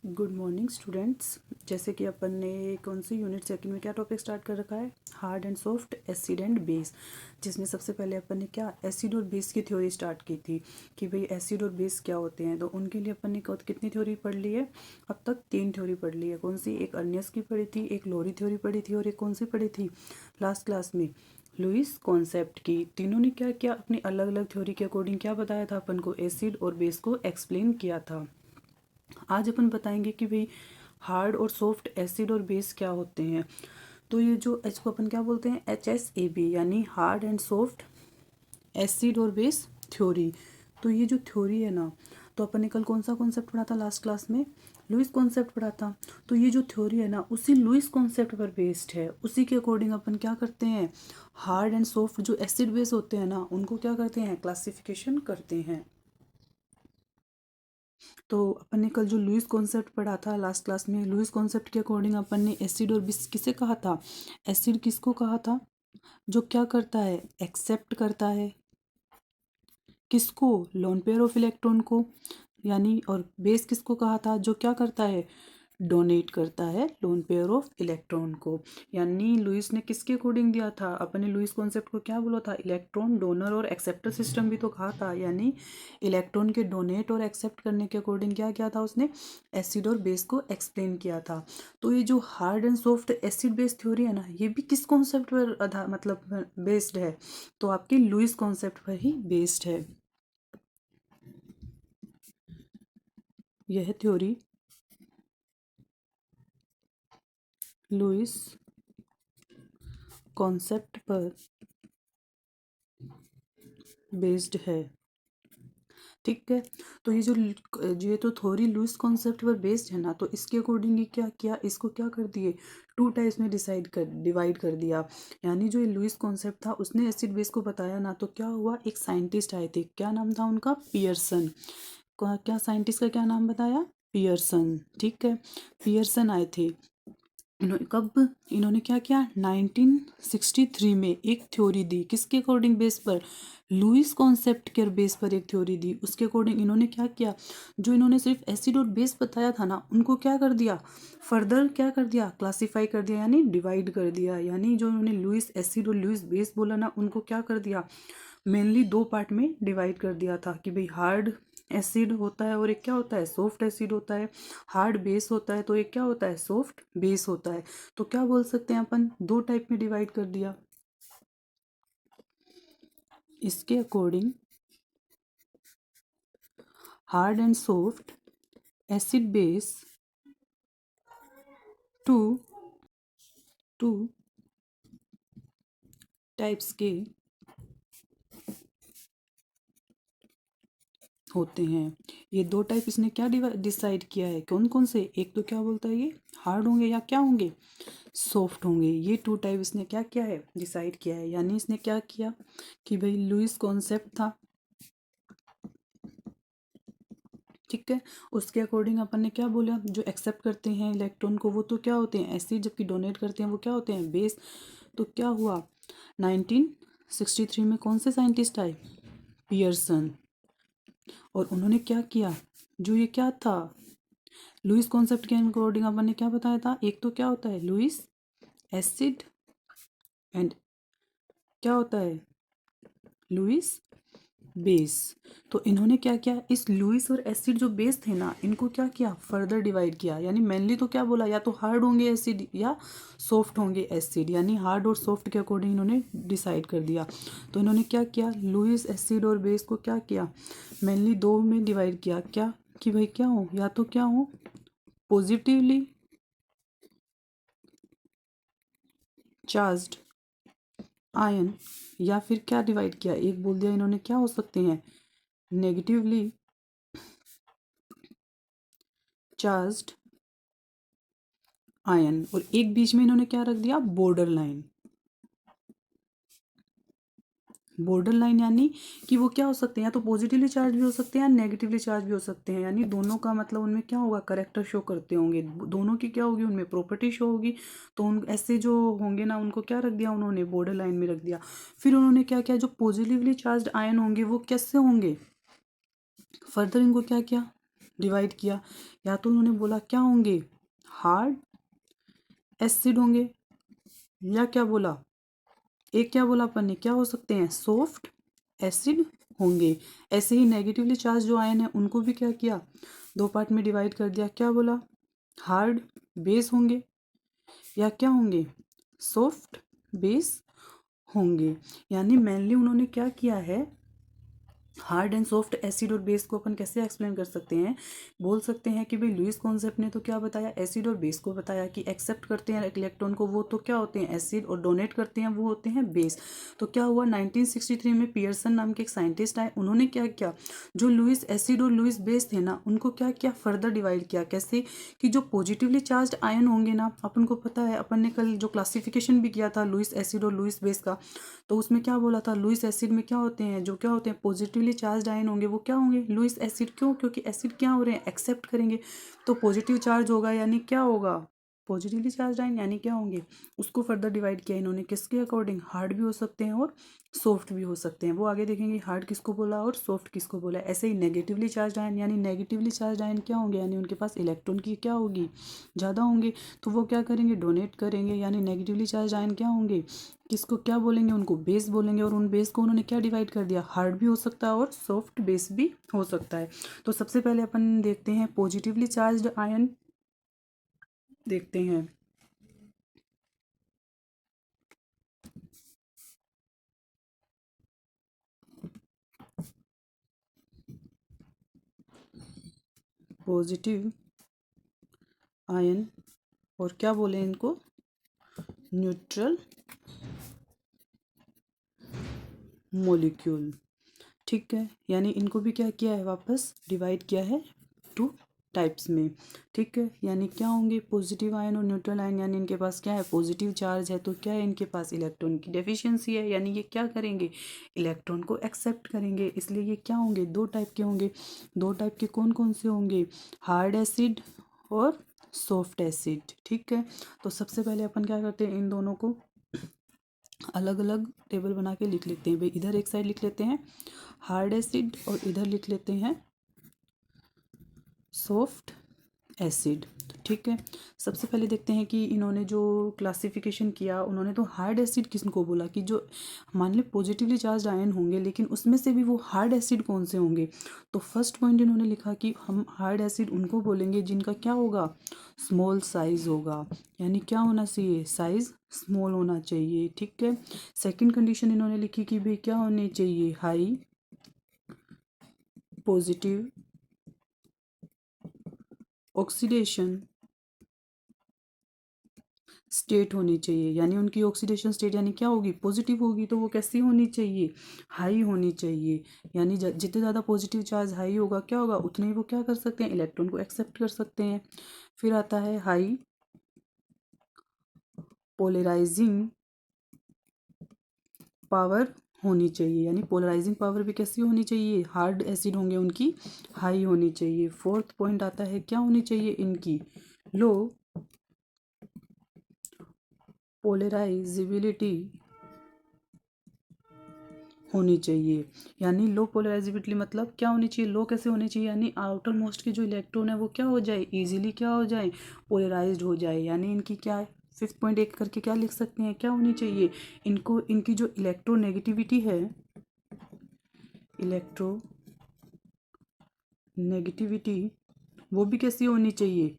Good morning students. जैसे कि अपन ने कौन सी यूनिट सेकंड में क्या टॉपिक स्टार्ट कर रखा है, hard and soft, acid and base. जिसमें सबसे पहले अपन ने क्या एसिड और बेस की थ्योरी स्टार्ट की थी कि भाई एसिड और बेस क्या होते हैं। तो उनके लिए अपन ने कितनी थ्योरी पढ़ ली है, अब तक 3 थ्योरी पढ़ ली है। कौन सी, एक अर्नियस की पढ़ी थी, एक लोरी थ्योरी पढ़ी थी और एक कौन सी पढ़ी थी लास्ट क्लास में, लुईस कॉन्सेप्ट की। तीनों ने क्या किया, अपनी अलग अलग थ्योरी के अकॉर्डिंग क्या बताया था अपन को, एसिड और बेस को एक्सप्लेन किया था। आज अपन बताएंगे कि भाई हार्ड और सॉफ्ट एसिड और बेस क्या होते हैं। तो ये जो एच को अपन क्या बोलते हैं, HSAB, यानी हार्ड एंड सॉफ्ट एसिड और बेस थ्योरी। तो ये जो थ्योरी है ना, तो अपन ने कल कौन सा कॉन्सेप्ट पढ़ा था लास्ट क्लास में, लुईस कॉन्सेप्ट पढ़ा था। तो ये जो थ्योरी है ना, उसी लुईस कॉन्सेप्ट पर बेस्ड है। उसी के अकॉर्डिंग अपन क्या करते हैं, हार्ड एंड सॉफ्ट जो एसिड बेस होते हैं ना, उनको क्या करते हैं, क्लासिफिकेशन करते हैं। तो अपन ने कल जो लुईस कॉन्सेप्ट पढ़ा था लास्ट क्लास में, लुईस कॉन्सेप्ट के अकॉर्डिंग अपन ने एसिड और बेस किसे कहा था, एसिड किसको कहा था, जो क्या करता है, एक्सेप्ट करता है किसको, लोन पेयर ऑफ इलेक्ट्रॉन को, यानी, और बेस किसको कहा था, जो क्या करता है, डोनेट करता है लोन पेयर ऑफ इलेक्ट्रॉन को। यानी लुईस ने किसके अकॉर्डिंग दिया था, अपने लुईस कॉन्सेप्ट को क्या बोला था, इलेक्ट्रॉन डोनर और एक्सेप्टर सिस्टम भी तो कहा था। यानी इलेक्ट्रॉन के डोनेट और एक्सेप्ट करने के अकॉर्डिंग क्या किया था उसने, एसिड और बेस को एक्सप्लेन किया था। तो ये जो hard and soft acid base theory है ना, ये भी किस कॉन्सेप्ट पर आधार मतलब बेस्ड है, तो आपकी लुईस कॉन्सेप्ट पर ही बेस्ड है यह थ्योरी। लुईस कॉन्सेप्ट पर बेस्ड है, ठीक है। तो ये तो थ्योरी लुईस कॉन्सेप्ट पर बेस्ड है ना, तो इसके अकॉर्डिंग ये क्या किया, इसको क्या कर दिए, 2 टाइप्स में डिवाइड कर दिया। यानी जो ये लुईस कॉन्सेप्ट था उसने एसिड बेस को बताया ना, तो क्या हुआ, एक साइंटिस्ट आए थे, क्या नाम था उनका, पियर्सन। क्या साइंटिस्ट का क्या नाम बताया, पियर्सन, ठीक है। पियर्सन आए थे। इन्होंने क्या किया, 1963 में एक थ्योरी दी, किसके अकॉर्डिंग बेस पर, लुईस कॉन्सेप्ट के बेस पर एक थ्योरी दी। उसके अकॉर्डिंग इन्होंने क्या किया, जो इन्होंने सिर्फ एसिड और बेस बताया था ना, उनको क्या कर दिया, फर्दर क्या कर दिया, क्लासिफाई कर दिया, यानी डिवाइड कर दिया। यानी जो इन्होंने लुईस एसिड और लुईस बेस बोला ना, उनको क्या कर दिया, मेनली 2 पार्ट में डिवाइड कर दिया था कि भाई हार्ड एसिड होता है और एक क्या होता है, सॉफ्ट एसिड होता है। हार्ड बेस होता है तो एक क्या होता है, सॉफ्ट बेस होता है। तो क्या बोल सकते हैं अपन, 2 टाइप में डिवाइड कर दिया। इसके according hard and soft acid base to two types के होते हैं। ये 2 टाइप इसने क्या डिसाइड किया है, कौन कौन से, एक तो क्या बोलता है, ये हार्ड होंगे या क्या होंगे, सॉफ्ट होंगे। ये 2 टाइप इसने क्या किया है, डिसाइड किया है। यानी इसने क्या किया कि भाई लुईस कॉन्सेप्ट था, ठीक है। उसके अकॉर्डिंग अपन ने क्या बोला, जो एक्सेप्ट करते हैं इलेक्ट्रॉन को वो तो क्या होते हैं, एसिड, जबकि डोनेट करते हैं वो क्या होते हैं, बेस। तो क्या हुआ, 1963 में कौन से साइंटिस्ट आए, पियर्सन। और उन्होंने क्या किया, जो ये क्या था, लुईस कॉन्सेप्ट के अकॉर्डिंग अपन ने क्या बताया था, एक तो क्या होता है लुईस एसिड एंड क्या होता है, लुईस बेस। तो इन्होंने क्या किया, इस लुईस और एसिड जो बेस थे ना, इनको क्या किया, फर्दर डिवाइड किया। यानी मेनली तो क्या बोला, या तो हार्ड होंगे एसिड या सॉफ्ट होंगे एसिड, यानी हार्ड और सॉफ्ट के अकॉर्डिंग इन्होंने डिसाइड कर दिया। तो इन्होंने क्या किया, लुईस एसिड और बेस को क्या किया, मेनली 2 में डिवाइड किया, क्या कि भाई क्या हो, या तो क्या हो, पॉजिटिवली चार्ज्ड आयन, या फिर क्या डिवाइड किया, एक बोल दिया इन्होंने क्या हो सकते हैं, नेगेटिवली चार्ज्ड आयन, और एक बीच में इन्होंने क्या रख दिया, बॉर्डर लाइन। बॉर्डर लाइन यानी कि वो क्या हो सकते हैं, या तो पॉजिटिवली चार्ज भी हो सकते हैं या नेगेटिवली चार्ज भी हो सकते हैं। यानी दोनों का मतलब उनमें क्या होगा, करेक्टर शो करते होंगे, दोनों की क्या होगी, उनमें प्रॉपर्टी शो होगी। तो उन ऐसे जो होंगे ना, उनको क्या रख दिया उन्होंने, बॉर्डर लाइन में रख दिया। फिर उन्होंने क्या किया, जो पॉजिटिवली चार्ज आयन होंगे वो कैसे होंगे, फर्दर इनको क्या किया, डिवाइड किया, या तो उन्होंने बोला क्या होंगे, हार्ड एसिड होंगे, या क्या बोला, एक क्या बोला अपन ने, क्या हो सकते हैं, सॉफ्ट एसिड होंगे। ऐसे ही नेगेटिवली चार्ज जो आयन है उनको भी क्या किया, दो पार्ट में डिवाइड कर दिया, क्या बोला, हार्ड बेस होंगे या क्या होंगे, सॉफ्ट बेस होंगे। यानी मेनली उन्होंने क्या किया है, हार्ड एंड सॉफ्ट एसिड और बेस को अपन कैसे एक्सप्लेन कर सकते हैं, बोल सकते हैं कि भाई लुईस कॉन्सेप्ट ने तो क्या बताया, एसिड और बेस को बताया कि एक्सेप्ट करते हैं इलेक्ट्रॉन को वो तो क्या होते हैं एसिड, और डोनेट करते हैं वो होते हैं बेस। तो क्या हुआ, 1963 में पियर्सन नाम के एक साइंटिस्ट आए, उन्होंने क्या किया, जो लुईस एसिड और लुईस बेस थे ना उनको क्या किया, फर्दर डिवाइड किया। कैसे कि जो पॉजिटिवली चार्ज आयन होंगे ना, अपन को पता है, अपन ने कल जो क्लासिफिकेशन भी किया था लुईस एसिड और लुईस बेस का, तो उसमें क्या बोला था, लुईस एसिड में क्या होते हैं, जो क्या होते हैं पॉजिटिवली चार्ज आयन होंगे वो क्या होंगे, लुईस एसिड। क्यों, क्योंकि एसिड क्या हो रहे हैं, एक्सेप्ट करेंगे, तो पॉजिटिव चार्ज होगा, यानी क्या होगा, पॉजिटिवली चार्ज आयन, यानी क्या होंगे। उसको फर्दर डिवाइड किया इन्होंने किसके अकॉर्डिंग, हार्ड भी हो सकते हैं और सॉफ्ट भी हो सकते हैं, वो आगे देखेंगे हार्ड किसको बोला और सॉफ्ट किसको बोला। ऐसे ही नेगेटिवली चार्ज आयन, यानी नेगेटिवली चार्ज आयन क्या होंगे, यानी उनके पास इलेक्ट्रॉन की क्या होगी, ज़्यादा होंगे, तो वो क्या करेंगे, डोनेट करेंगे। यानी नेगेटिवली चार्ज आयन क्या होंगे, किसको क्या बोलेंगे, उनको बेस बोलेंगे, और उन बेस को उन्होंने क्या डिवाइड कर दिया, हार्ड भी हो सकता है और सॉफ्ट बेस भी हो सकता है। तो सबसे पहले अपन देखते हैं पॉजिटिवली चार्ज्ड आयन, देखते हैं। पॉजिटिव आयन, और क्या बोले इनको, न्यूट्रल मॉलिक्यूल। ठीक है, यानी इनको भी क्या किया है, वापस डिवाइड किया है टू टाइप्स में। ठीक है, यानी क्या होंगे, पॉजिटिव आयन और न्यूट्रल आयन, यानी इनके पास क्या है, पॉजिटिव चार्ज है तो क्या है, इनके पास इलेक्ट्रॉन की डेफिशिएंसी है, यानी ये क्या करेंगे, इलेक्ट्रॉन को एक्सेप्ट करेंगे, इसलिए ये क्या होंगे, दो टाइप के होंगे। दो टाइप के कौन कौन से होंगे, हार्ड एसिड और सॉफ्ट एसिड। ठीक है, तो सबसे पहले अपन क्या करते हैं, इन दोनों को अलग अलग टेबल बना के लिख लेते हैं। भाई इधर एक साइड लिख लेते हैं हार्ड एसिड और इधर लिख लेते हैं सॉफ्ट एसिड। ठीक है, सबसे पहले देखते हैं कि इन्होंने जो क्लासिफिकेशन किया, उन्होंने तो हार्ड एसिड किसको बोला, कि जो मान ली पॉजिटिवली चार्ज आयन होंगे लेकिन उसमें से भी वो हार्ड एसिड कौन से होंगे। तो फर्स्ट पॉइंट इन्होंने लिखा कि हम हार्ड एसिड उनको बोलेंगे जिनका क्या होगा, स्मॉल साइज होगा, यानी क्या होना चाहिए, साइज स्मॉल होना चाहिए। ठीक है, सेकंड कंडीशन इन्होंने लिखी कि भाई क्या होनी चाहिए, हाई पॉजिटिव ऑक्सीडेशन स्टेट होनी चाहिए, यानी उनकी ऑक्सीडेशन स्टेट यानी क्या होगी, पॉजिटिव होगी, तो वो कैसी होनी चाहिए, हाई होनी चाहिए। यानी जितने ज़्यादा पॉजिटिव चार्ज हाई होगा क्या होगा, उतने ही वो क्या कर सकते हैं, इलेक्ट्रॉन को एक्सेप्ट कर सकते हैं। फिर आता है हाई पोलराइजिंग पावर होनी चाहिए, यानी पोलराइजिंग पावर भी कैसी होनी चाहिए, हार्ड एसिड होंगे उनकी हाई होनी चाहिए। फोर्थ पॉइंट आता है क्या होनी चाहिए, इनकी लो पोलराइजिबिलिटी होनी चाहिए। यानी लो पोलराइजिबिलिटी मतलब क्या होनी चाहिए, लो कैसे होनी चाहिए, यानी आउटर मोस्ट के जो इलेक्ट्रॉन है वो क्या हो जाए, इजीली क्या हो जाए, पोलराइज्ड हो जाए। यानी इनकी क्या है, फिफ्थ पॉइंट एक करके क्या लिख सकते हैं, क्या होनी चाहिए, इनको इनकी जो इलेक्ट्रोनेगेटिविटी है, इलेक्ट्रो नेगेटिविटी वो भी कैसी होनी चाहिए,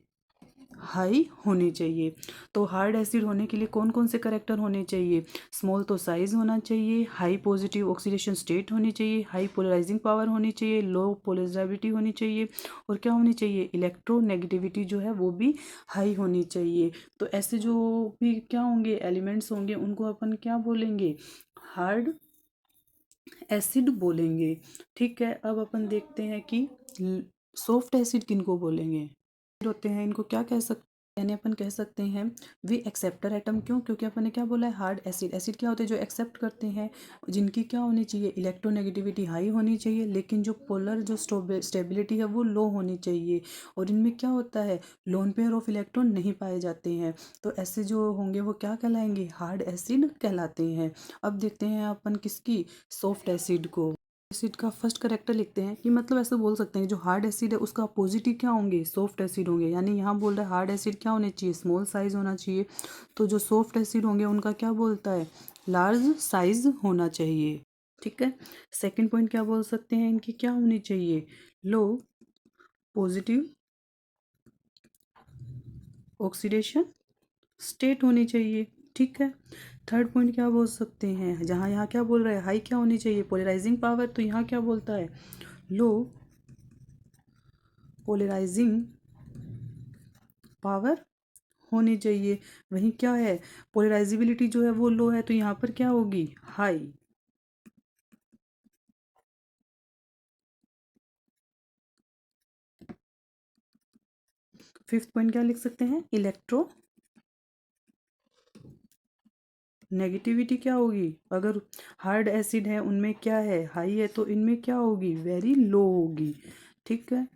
हाई होनी चाहिए। तो हार्ड एसिड होने के लिए कौन कौन से करेक्टर होने चाहिए, स्मॉल तो साइज होना चाहिए, हाई पॉजिटिव ऑक्सीडेशन स्टेट होनी चाहिए, हाई पोलराइजिंग पावर होनी चाहिए, लो पोलराइजिबिलिटी होनी चाहिए, और क्या होनी चाहिए, इलेक्ट्रोनेगेटिविटी जो है वो भी हाई होनी चाहिए। तो ऐसे जो भी क्या होंगे एलिमेंट्स होंगे उनको अपन क्या बोलेंगे, हार्ड एसिड बोलेंगे। ठीक है, अब अपन देखते हैं कि सॉफ्ट एसिड किनको बोलेंगे, होते हैं इनको क्या कह सकते हैं, यानी अपन कह सकते हैं वी एक्सेप्टर एटम। क्यों, क्योंकि अपन ने क्या बोला है, हार्ड एसिड। एसिड क्या होते हैं, जो एक्सेप्ट करते हैं, जिनकी क्या होनी चाहिए, इलेक्ट्रोनेगेटिविटी हाई होनी चाहिए, लेकिन जो पोलर जो स्टेबिलिटी है वो लो होनी चाहिए, और इनमें क्या होता है, लोन पेयर ऑफ इलेक्ट्रॉन नहीं पाए जाते हैं। तो ऐसे जो होंगे वो क्या कहलाएंगे, हार्ड एसिड कहलाते हैं। अब देखते हैं अपन किसकी, सॉफ्ट एसिड को। एसिड का फर्स्ट करेक्टर लिखते हैं कि मतलब ऐसे बोल सकते हैं जो हार्ड एसिड है उसका अपोजिट ही क्या होंगे, सॉफ्ट एसिड होंगे। यानी यहाँ बोल रहा है हार्ड एसिड क्या होने चाहिए, स्मॉल साइज होना चाहिए। तो जो सॉफ्ट एसिड होंगे उनका क्या बोलता है, लार्ज साइज होना चाहिए। ठीक है। सेकंड पॉइंट क्या बोल सकते हैं, इनकी क्या होनी चाहिए, लो पॉजिटिव ऑक्सीडेशन स्टेट होनी चाहिए। ठीक है। थर्ड पॉइंट क्या बोल सकते हैं, जहाँ यहाँ क्या बोल रहा है, हाई क्या होनी चाहिए, पोलराइजिंग पावर। तो यहाँ क्या बोलता है, लो पोलराइजिंग पावर होनी चाहिए। वहीं क्या है, पोलराइजिबिलिटी जो है वो लो है, तो यहाँ पर क्या होगी, हाई। फिफ्थ पॉइंट क्या लिख सकते हैं, इलेक्ट्रो नेगेटिविटी क्या होगी, अगर हार्ड एसिड है उनमें क्या है, हाई है, तो इनमें क्या होगी, वेरी लो होगी। ठीक है।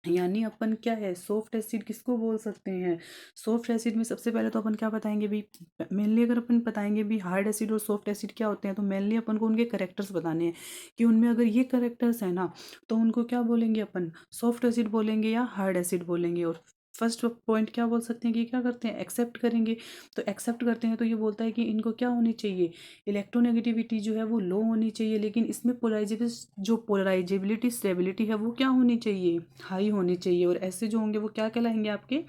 यानी अपन क्या है, सॉफ्ट एसिड किसको बोल सकते हैं, सॉफ्ट एसिड में सबसे पहले तो अपन क्या बताएंगे भी, मेनली अगर अपन बताएंगे भी हार्ड एसिड और सॉफ्ट एसिड क्या होते हैं, तो मेनली अपन को उनके करेक्टर्स बताने हैं कि उनमें अगर ये करेक्टर्स है ना, तो उनको क्या बोलेंगे अपन, सॉफ्ट एसिड बोलेंगे या हार्ड एसिड बोलेंगे। और फर्स्ट पॉइंट क्या बोल सकते हैं कि क्या करते हैं, एक्सेप्ट करेंगे। तो एक्सेप्ट करते हैं तो ये बोलता है कि इनको क्या होनी चाहिए, इलेक्ट्रोनेगेटिविटी जो है वो लो होनी चाहिए, लेकिन इसमें पोलराइजेबिलिटी जो पोलराइजेबिलिटी स्टेबिलिटी है वो क्या होनी चाहिए, हाई होनी चाहिए। और ऐसे जो होंगे वो क्या कहलाएंगे, आपके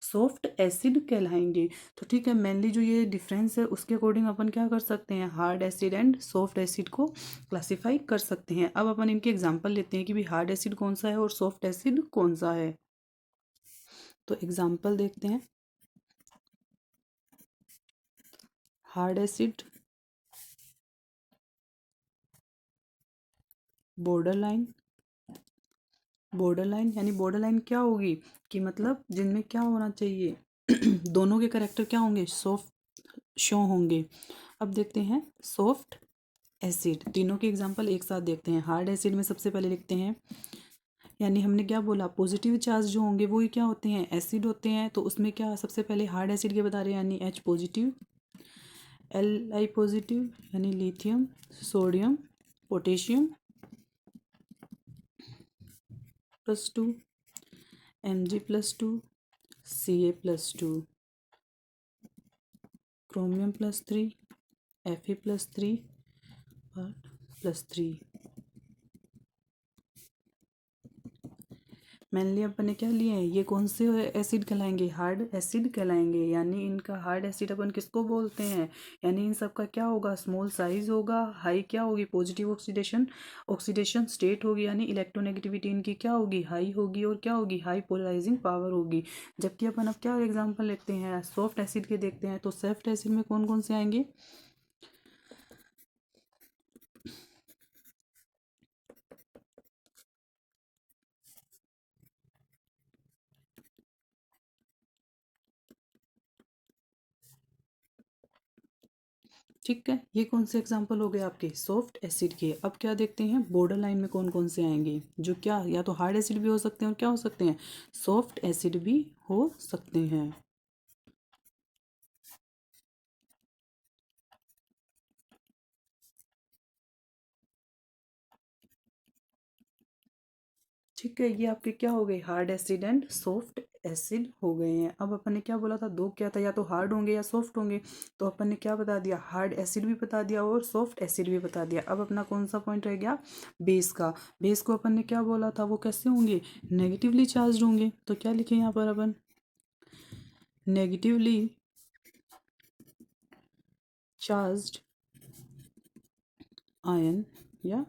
सॉफ्ट एसिड कहलाएंगे। तो ठीक है, मेनली जो ये डिफरेंस है उसके अकॉर्डिंग अपन क्या कर सकते हैं, hard acid and soft acid को क्लासीफाई कर सकते हैं। अब अपन इनके एग्जाम्पल लेते हैं कि भी हार्ड एसिड कौन सा है और सॉफ्ट एसिड कौन सा है। तो एग्जाम्पल देखते हैं, hard acid, border line. Border line यानी बॉर्डर लाइन क्या होगी, कि मतलब जिनमें क्या होना चाहिए दोनों के करेक्टर क्या होंगे, सॉफ्ट शो होंगे। अब देखते हैं सॉफ्ट एसिड, तीनों के एग्जांपल एक साथ देखते हैं। हार्ड एसिड में सबसे पहले लिखते हैं, यानी हमने क्या बोला, पॉजिटिव चार्ज जो होंगे वो ही क्या होते हैं, एसिड होते हैं। तो उसमें क्या सबसे पहले हार्ड एसिड के बता रहे हैं, यानी H पॉजिटिव, Li पॉजिटिव यानी lithium, sodium, potassium +2, Mg+2, Ca+2, chromium +3, Fe+3 और +3। मेनली अपन ने क्या लिए हैं, ये कौन से एसिड कहलाएंगे, हार्ड एसिड कहलाएंगे। यानी इनका हार्ड एसिड अपन किसको बोलते हैं, यानी इन सब का क्या होगा, स्मॉल साइज होगा, हाई क्या होगी, पॉजिटिव ऑक्सीडेशन ऑक्सीडेशन स्टेट होगी, यानी इलेक्ट्रोनेगेटिविटी इनकी क्या होगी, हाई होगी। और क्या होगी, हाई पोलराइजिंग पावर होगी। जबकि अपन अब क्या एग्जाम्पल लेते हैं, सॉफ्ट एसिड के देखते हैं। तो सॉफ्ट एसिड में कौन कौन से आएंगे, ठीक है। ये कौन से एग्जाम्पल हो गए आपके सॉफ्ट एसिड के। अब क्या देखते हैं, बॉर्डर लाइन में कौन कौन से आएंगे, जो क्या या तो हार्ड एसिड भी हो सकते हैं और क्या हो सकते हैं, सॉफ्ट एसिड भी हो सकते हैं। ठीक है, ये आपके क्या हो गए, hard acid and soft acid हो गए हैं। अब अपन ने क्या बोला था, दो क्या था, या तो हार्ड होंगे या सॉफ्ट होंगे। तो अपन ने क्या बता दिया, हार्ड एसिड भी बता दिया और सॉफ्ट एसिड भी बता दिया। अब अपना कौन सा पॉइंट रह गया, बेस का। बेस को अपन ने क्या बोला था, वो कैसे होंगे, नेगेटिवली चार्ज होंगे। तो क्या लिखे यहाँ पर अपन, नेगेटिवली चार्ज्ड आयन या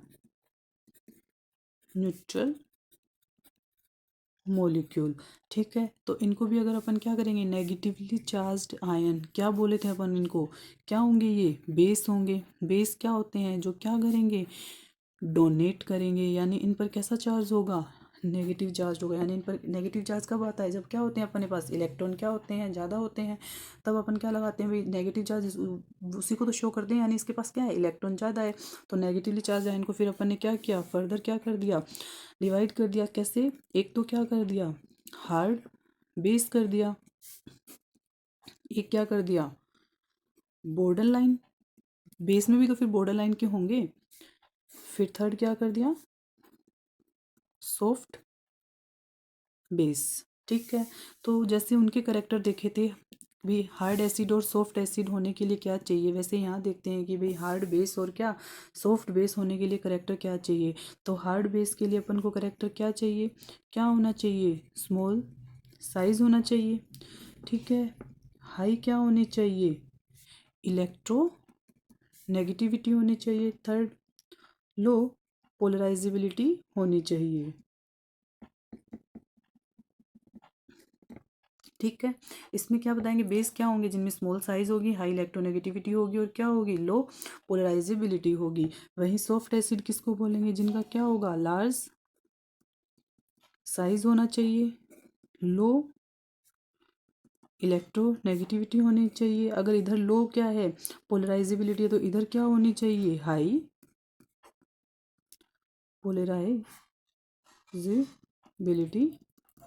न्यूट्रल मॉलिक्यूल। ठीक है, तो इनको भी अगर अपन क्या करेंगे, नेगेटिवली चार्ज्ड आयन क्या बोले थे अपन इनको, क्या होंगे, ये बेस होंगे। बेस क्या होते हैं, जो क्या करेंगे, डोनेट करेंगे। यानी इन पर कैसा चार्ज होगा, नेगेटिव चार्ज होगा। यानी इन पर नेगेटिव चार्ज कब आता है, जब क्या होते हैं अपने पास इलेक्ट्रॉन क्या होते हैं, ज़्यादा होते हैं। तब अपन क्या लगाते हैं भाई, नेगेटिव चार्ज उसी को तो शो करते हैं, यानी इसके पास क्या है, इलेक्ट्रॉन ज़्यादा है। तो नेगेटिवली चार्ज है, इनको फिर अपन ने क्या किया, फर्दर क्या कर दिया, डिवाइड कर दिया। कैसे, एक तो क्या कर दिया, हार्ड बेस कर दिया, एक क्या कर दिया, बॉर्डर लाइन। बेस में भी तो फिर बॉर्डर लाइन के होंगे। फिर थर्ड क्या कर दिया, सॉफ्ट बेस। ठीक है, तो जैसे उनके करेक्टर देखे थे भी, हार्ड एसिड और सॉफ्ट एसिड होने के लिए क्या चाहिए, वैसे यहाँ देखते हैं कि भाई हार्ड बेस और क्या सॉफ्ट बेस होने के लिए करेक्टर क्या चाहिए। तो हार्ड बेस के लिए अपन को करेक्टर क्या चाहिए, क्या होना चाहिए, स्मॉल साइज होना चाहिए। ठीक है, हाई क्या होनी चाहिए, इलेक्ट्रो नेगेटिविटी होनी चाहिए। थर्ड, लो पोलराइजेबिलिटी होनी चाहिए। ठीक है, इसमें क्या बताएंगे, बेस क्या होंगे, जिनमें स्मॉल साइज होगी, हाई इलेक्ट्रोनेगेटिविटी होगी और क्या होगी, लो पोलराइजेबिलिटी होगी। वहीं सॉफ्ट एसिड किसको बोलेंगे, जिनका क्या होगा, लार्ज साइज होना चाहिए, लो इलेक्ट्रोनेगेटिविटी होनी चाहिए। अगर इधर लो क्या है, पोलराइजेबिलिटी है, तो इधर क्या होनी चाहिए, हाई पोलराइजेबिलिटी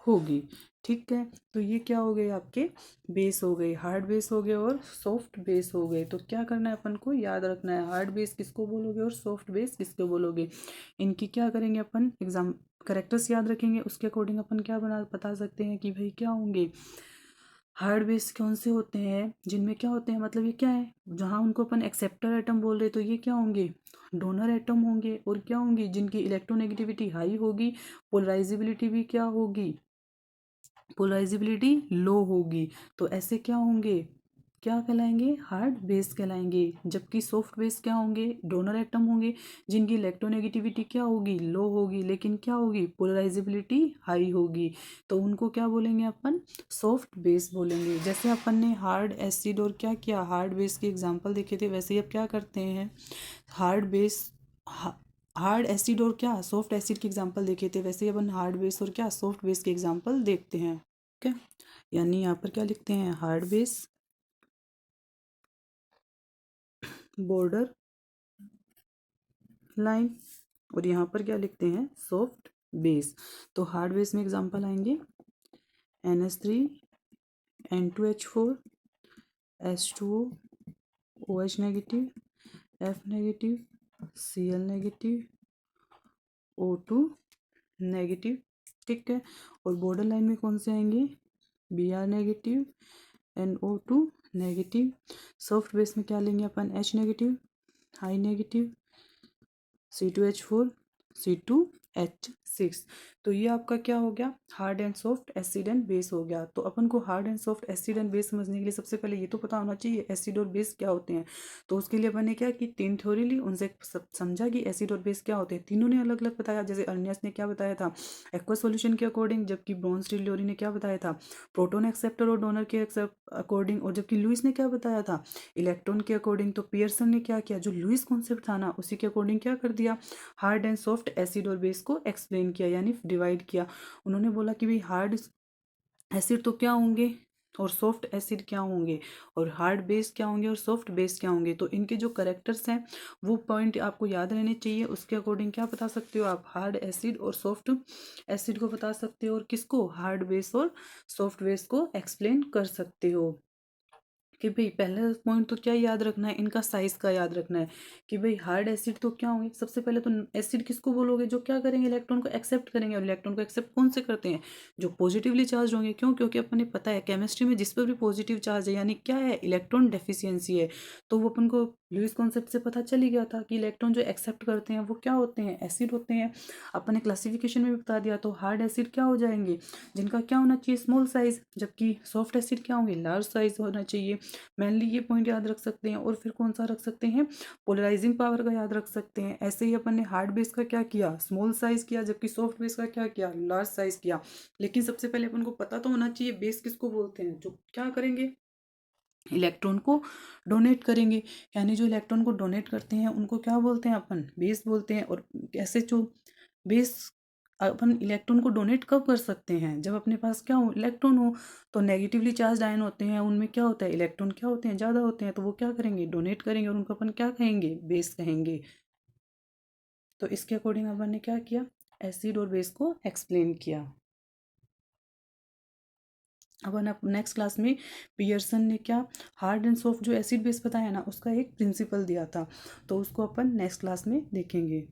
होगी। ठीक है, तो ये क्या हो गए आपके बेस हो गए, हार्ड बेस हो गए और सॉफ्ट बेस हो गए। तो क्या करना है अपन को, याद रखना है हार्ड बेस किसको बोलोगे और सॉफ्ट बेस किसको बोलोगे। इनकी क्या करेंगे अपन, एग्जाम करेक्टर्स याद रखेंगे, उसके अकॉर्डिंग अपन क्या बता सकते हैं कि भाई क्या होंगे, हार्ड बेस कौन से होते हैं, जिनमें क्या होते हैं, मतलब ये क्या है, जहाँ उनको अपन एक्सेप्टर एटम बोल रहे, तो ये क्या होंगे, डोनर एटम होंगे और क्या होंगी, जिनकी इलेक्ट्रोनेगेटिविटी हाई होगी, पोलराइजेबिलिटी भी क्या होगी, पोलराइजेबिलिटी लो होगी। तो ऐसे क्या होंगे, क्या कहलाएंगे, हार्ड बेस कहलाएंगे। जबकि सॉफ्ट बेस क्या होंगे, डोनर एटम होंगे, जिनकी इलेक्ट्रोनेगेटिविटी क्या होगी, लो होगी, लेकिन क्या होगी, पोलराइजेबिलिटी हाई होगी। तो उनको क्या बोलेंगे अपन, सॉफ्ट बेस बोलेंगे। जैसे अपन ने हार्ड एसिड और क्या किया, हार्ड बेस के एग्जाम्पल देखे थे, वैसे ही अब क्या करते हैं, हार्ड बेस हार्ड एसिड और क्या सॉफ्ट एसिड के एग्जांपल देखे थे, वैसे ही अपन हार्ड बेस और क्या सॉफ्ट बेस के एग्जांपल देखते हैं। ठीक है, यानी यहाँ पर क्या लिखते हैं, हार्ड बेस बॉर्डर लाइन, और यहाँ पर क्या लिखते हैं, सॉफ्ट बेस। तो हार्ड बेस में एग्जांपल आएंगे NH3 N2H4 H2O OH negative F negative Cl negative O2 negative. ठीक है, और बॉर्डर लाइन में कौन से आएंगे, Br negative NO2 negative. Soft base में क्या लेंगे अपन, H negative high negative C2H4 C2H6। तो ये आपका क्या हो गया, hard and soft acid and base हो गया। तो अपन को hard and soft acid and base समझने के लिए सबसे पहले ये तो पता होना चाहिए एसिड और बेस क्या होते हैं। तो उसके लिए अपन ने क्या की, तीन थ्योरी ली, उनसे समझा कि एसिड और बेस क्या होते हैं। तीनों ने अलग अलग बताया, जैसे अर्नियस ने क्या बताया था, एक्वस सॉल्यूशन के अकॉर्डिंग, जबकि ब्रॉन्ज टिल्योरी ने क्या बताया था, प्रोटोन एक्सेप्टर और डोनर के अकॉर्डिंग, और जबकि लुइस ने क्या बताया था, इलेक्ट्रॉन के अकॉर्डिंग। तो पियर्सन ने क्या किया, जो लुइस कॉन्सेप्ट था ना, उसी के अकॉर्डिंग क्या कर दिया, हार्ड एंड सॉफ्ट एसिड और बेस को एक्सप्लेन किया, यानी डिवाइड किया। उन्होंने बोला कि भाई हार्ड एसिड तो क्या होंगे और सॉफ्ट एसिड क्या होंगे, और हार्ड बेस क्या होंगे और सॉफ्ट बेस क्या होंगे। तो इनके जो करेक्टर्स हैं वो पॉइंट आपको याद रहने चाहिए। उसके अकॉर्डिंग क्या बता सकते हो आप, हार्ड एसिड और सॉफ्ट एसिड को बता सकते हो, और किसको, हार्ड बेस और सॉफ्ट बेस को एक्सप्लेन कर सकते हो। कि भाई पहला पॉइंट तो क्या याद रखना है, इनका साइज का याद रखना है। कि भाई हार्ड एसिड तो क्या होंगे, सबसे पहले तो एसिड किसको बोलोगे, जो क्या करेंगे, इलेक्ट्रॉन को एक्सेप्ट करेंगे। और इलेक्ट्रॉन को एक्सेप्ट कौन से करते हैं, जो पॉजिटिवली चार्ज होंगे। क्यों, क्योंकि अपन ने पता है केमिस्ट्री में जिस पर भी पॉजिटिव चार्ज है यानी क्या है, इलेक्ट्रॉन डेफिशिएंसी है। तो वो अपन को लुईस कॉन्सेप्ट से पता चल ही गया था कि इलेक्ट्रॉन जो एक्सेप्ट करते हैं वो क्या होते हैं, एसिड होते हैं। अपन ने क्लासिफिकेशन में भी बता दिया। तो हार्ड एसिड क्या हो जाएंगे, जिनका क्या होना चाहिए, स्मॉल साइज। जबकि सॉफ्ट एसिड क्या होंगे, लार्ज साइज होना चाहिए। मेनली ये पॉइंट याद रख सकते हैं। और फिर कौन सा रख सकते हैं, पोलराइजिंग पावर का याद रख सकते हैं। ऐसे ही अपन ने हार्ड बेस का क्या किया, स्मॉल साइज किया, जबकि सॉफ्ट बेस का क्या किया, लार्ज साइज किया। लेकिन सबसे पहले अपन को पता तो होना चाहिए बेस किसको बोलते हैं, जो क्या करेंगे, इलेक्ट्रॉन को डोनेट करेंगे। यानी जो इलेक्ट्रॉन को डोनेट करते हैं उनको क्या बोलते हैं अपन, बेस बोलते हैं। और ऐसे जो बेस, अपन इलेक्ट्रॉन को डोनेट कब कर सकते हैं, जब अपने पास क्या हो, इलेक्ट्रॉन हो। तो नेगेटिवली चार्ज आयन होते हैं, उनमें क्या होता है, इलेक्ट्रॉन क्या होते हैं, ज़्यादा होते हैं। तो वो क्या करेंगे, डोनेट करेंगे, और उनको अपन क्या कहेंगे, बेस कहेंगे। तो इसके अकॉर्डिंग अपन ने क्या किया, एसिड और बेस को एक्सप्लेन किया। अपन अब नेक्स्ट क्लास में पियर्सन ने क्या, हार्ड एंड सॉफ्ट जो एसिड बेस बताया ना, उसका एक प्रिंसिपल दिया था। तो उसको अपन नेक्स्ट क्लास में देखेंगे।